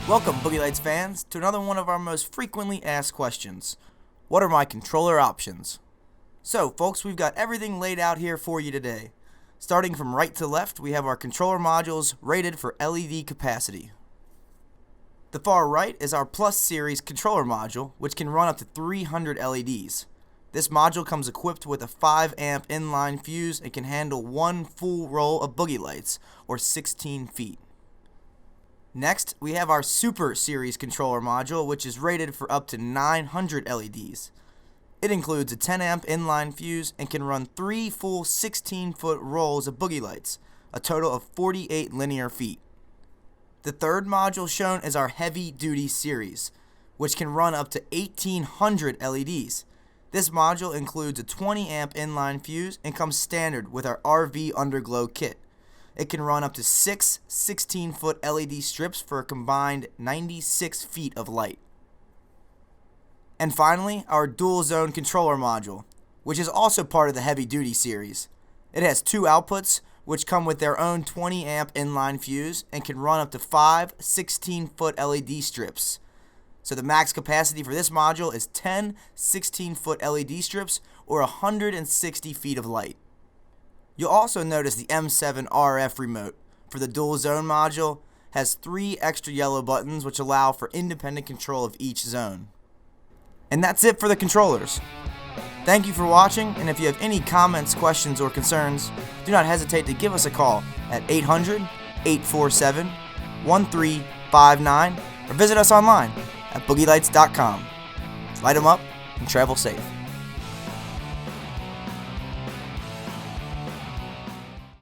Welcome, Boogey Lights fans, to another one of our most frequently asked questions. What are my controller options? So, folks, we've got everything laid out here for you today. Starting from right to left, we have our controller modules rated for LED capacity. The far right is our Plus Series controller module, which can run up to 300 LEDs. This module comes equipped with a 5 amp inline fuse and can handle one full roll of Boogey Lights, or 16 feet. Next, we have our Super Series controller module, which is rated for up to 900 LEDs. It includes a 10 amp inline fuse and can run 3 full 16-foot rolls of Boogey Lights, a total of 48 linear feet. The third module shown is our Heavy Duty Series, which can run up to 1800 LEDs. This module includes a 20 amp inline fuse and comes standard with our RV Underglow kit. It can run up to 6 16-foot LED strips for a combined 96 feet of light. And finally, our Dual Zone controller module, which is also part of the Heavy Duty Series. It has 2 outputs, which come with their own 20 amp inline fuse and can run up to 5 16-foot LED strips. So the max capacity for this module is 10 16-foot LED strips or 160 feet of light. You'll also notice the M7 RF remote for the Dual Zone module has 3 extra yellow buttons which allow for independent control of each zone. And that's it for the controllers. Thank you for watching, and if you have any comments, questions, or concerns, do not hesitate to give us a call at 800-847-1359 or visit us online at boogielights.com. Light 'em up and travel safe.